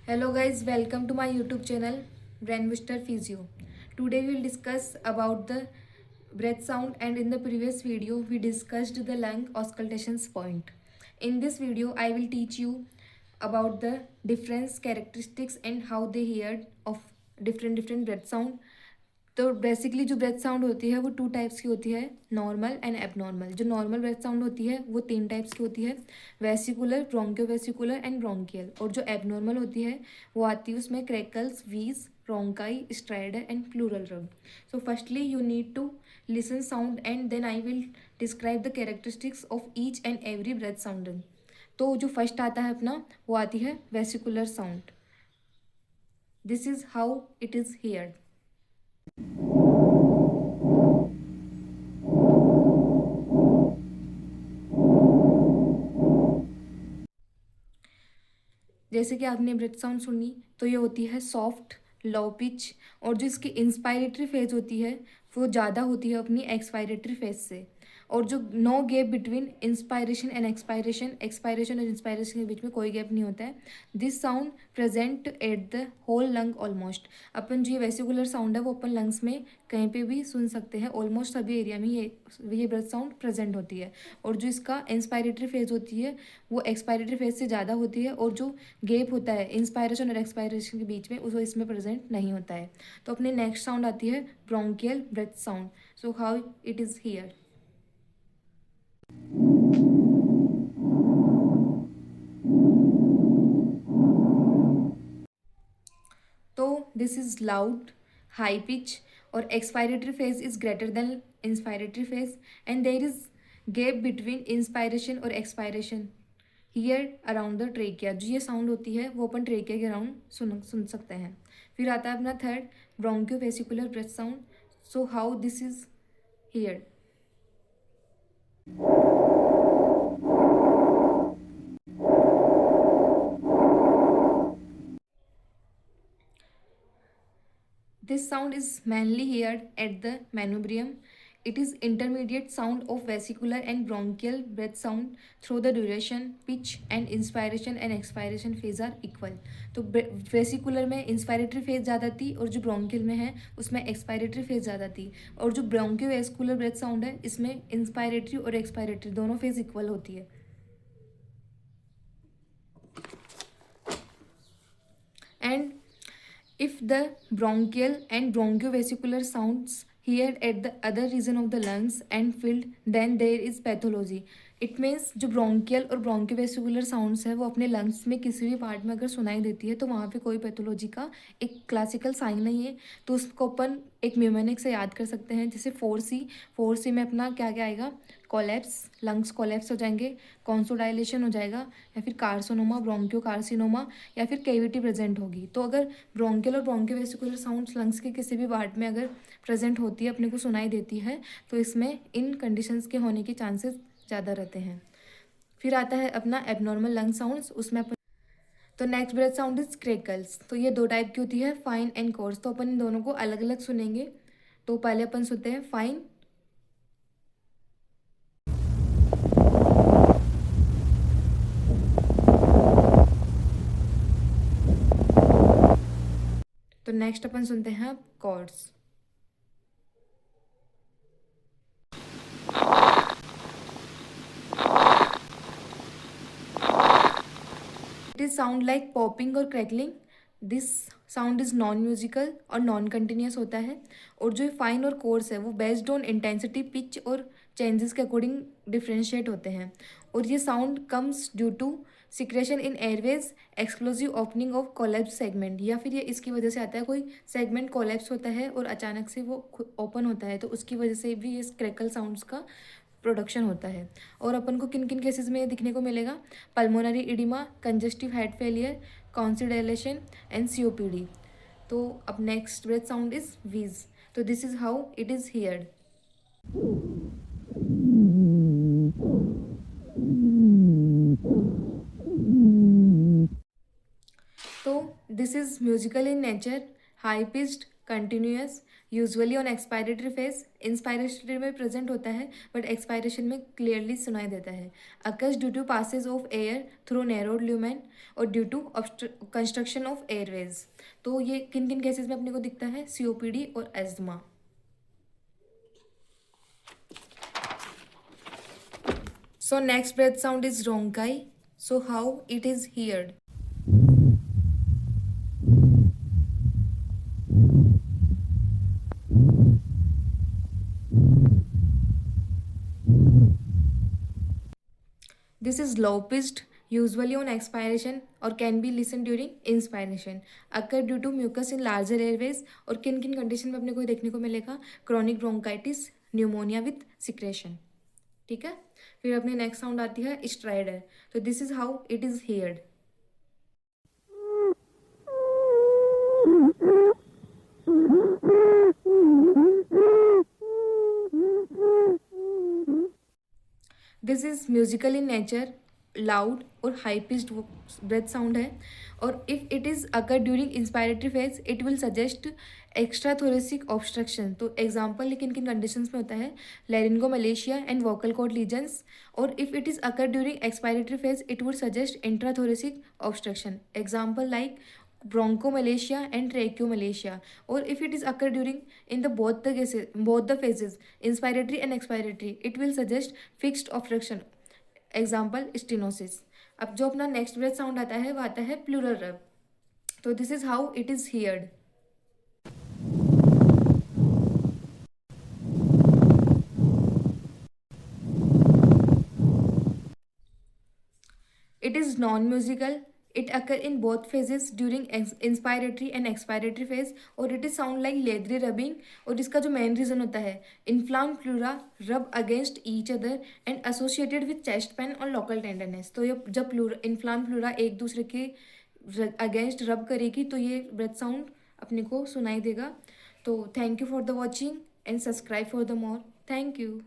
Hello guys, welcome to my YouTube channel Brain Booster Physio. Today we will discuss about the breath sound, and in the previous video we discussed the lung auscultations point. In this video I will teach you about the difference characteristics and how they hear of different breath sound. तो basically जो breath sound होती है वो two types की होती है, normal and abnormal. जो normal breath sound होती है वो तीन टाइप्स की होती है, वेसिकुलर, ब्रोंकियोवेसिकुलर एंड ब्रोंकियल। और जो एबनॉर्मल होती है वो आती है उसमें क्रैकल्स, वीज, bronchi, strider and pleural rub. So firstly you need to listen sound and then I will describe the characteristics of each and every breath sound. तो जो फर्स्ट आता है अपना वो आती है vesicular sound. This is how it is heard. जैसे कि आपने ब्रेथ साउंड सुनी तो ये होती है सॉफ्ट, लो पिच, और जो इसकी इंस्पायरेटरी फेज होती है वो ज़्यादा होती है अपनी एक्सपायरेटरी फेज से। और जो no gap between inspiration and expiration, expiration और इंस्पायरेशन के बीच में कोई गैप नहीं होता है। This sound present at the whole lung almost. अपन जो ये वेसिकुलर साउंड है वो अपन लंग्स में कहीं पे भी सुन सकते हैं, ऑलमोस्ट सभी एरिया में ये ब्रेथ साउंड प्रेजेंट होती है। और जो इसका इंस्पायरेटरी फेज होती है वो एक्सपायरेटरी फेज से ज़्यादा होती है, और जो गैप होता है इंस्पायरेशन और एक्सपायरेशन के बीच में उसको इसमें प्रेजेंट नहीं होता है। तो अपनी नेक्स्ट साउंड आती है bronchial breath sound. So how it is hear. तो this is loud, high pitch, और expiratory phase is greater than inspiratory phase, and there is gap between inspiration और expiration here around the trachea. जो ये sound होती है वो अपन trachea के around सुन सकते हैं। फिर आता है अपना third, bronchovesicular breath sound. So how this is hear. This sound is mainly heard at the manubrium. It is intermediate sound of vesicular and bronchial breath sound through the duration, pitch and inspiration and expiration phase are equal. तो vesicular में inspiratory phase ज़्यादा थी और जो bronchial में है उसमें expiratory phase ज़्यादा थी। और जो ब्रोंकियोवेस्कुलर ब्रेथ साउंड है इसमें इंस्पायरेटरी और एक्सपायरेटरी दोनों फेज इक्वल होती है। And if the bronchial and bronchiovesicular sounds heard at the other region of the lungs and filled, then there is pathology. It means जो ब्रोंकियल और ब्रोंकियोवेस्कुलर साउंड्स है वो अपने लंग्स में किसी भी पार्ट में अगर सुनाई देती है तो वहाँ पे कोई पैथोलॉजी का एक क्लासिकल साइन नहीं है। तो उसको अपन एक म्यूमेनिक से याद कर सकते हैं, जैसे 4C में अपना क्या क्या आएगा, कोलैप्स, लंग्स कोलैप्स हो जाएंगे, कॉन्सोडाइलेशन हो जाएगा, या फिर कार्सिनोमा, ब्रोंकियो कार्सिनोमा, या फिर केविटी प्रेजेंट होगी। तो अगर ब्रोंकियल और ब्रोंकियोवेस्कुलर साउंड्स लंग्स के किसी भी पार्ट में अगर प्रेजेंट होती है, अपने को सुनाई देती है, तो इसमें इन कंडीशंस के होने के चांसेस ज़्यादा रहते हैं। फिर आता है अपना एबनॉर्मल लंग साउंड्स, उसमें अपन तो नेक्स्ट ब्रेथ साउंड इज क्रेकल्स। तो ये दो टाइप की होती है, फाइन एंड कोर्स। तो अपन इन दोनों को अलग अलग सुनेंगे। तो पहले अपन सुनते हैं फाइन। तो नेक्स्ट अपन सुनते हैं cords. It is sound like popping और crackling. This sound is non musical और नॉन कंटिन्यूस होता है। और जो फाइन और कोर्स है वो बेस्ड ऑन इंटेंसिटी, पिच और चेंजेस के अकॉर्डिंग डिफ्रेंशिएट होते हैं। और ये sound comes due to secretion in airways, exclusive opening of collapse segment, या फिर ये इसकी वजह से आता है, कोई सेगमेंट कोलैप्स होता है और अचानक से वो ओपन होता है, तो उसकी वजह से भी ये क्रैकल साउंड्स का प्रोडक्शन होता है। और अपन को किन किन केसेस में दिखने को मिलेगा, pulmonary oedema, congestive heart failure, consolidation and COPD। तो अब next breath sound is wheeze. तो this is how it is heard. तो this is musical in nature, high pitched, continuous, usually on expiratory phase, inspiratory में present होता है but expiration में clearly सुनाई देता है। Occurs due to passage of air through narrowed lumen और due to construction of airways. तो ये किन किन केसेस में अपने को दिखता है? सीओपीडी और asthma. So next breath sound is ronchi. So how it is heard? This is low pitched, usually on expiration or can be listened during inspiration. Occur due to mucus in larger airways और किन किन condition में अपने को देखने को मिलेगा? Chronic bronchitis, pneumonia with secretion. ठीक है, फिर अपने नेक्स्ट साउंड आती है स्ट्राइडर। तो this is how it is heard. This is musical in nature, loud और हाई पिच्ड ब्रेथ साउंड है। और if it is occur during inspiratory phase it will suggest extra thoracic obstruction. तो example किन किन conditions में होता है? लैरिंगोमलेशिया and vocal cord lesions. और if it is occur during expiratory phase it would suggest intrathoracic obstruction. Example like bronchomalacia and tracheomalacia. Or if it is occur during in the both the cases, both the phases, inspiratory and expiratory, it will suggest fixed obstruction. Example stenosis. अब जो अपना next breath sound आता है वो आता है plural रब। तो this is how it is heard. It is non-musical. It occur in both phases during inspiratory and expiratory phase और it is sound like leathery rubbing। और इसका जो मेन रीजन होता है inflamed pleura rub against each other and associated with chest pain और local tenderness। तो ये जब inflamed pleura एक दूसरे के अगेंस्ट रब करेगी तो ये ब्रेथ साउंड अपने को सुनाई देगा। तो thank you for the watching and subscribe for the more. Thank you.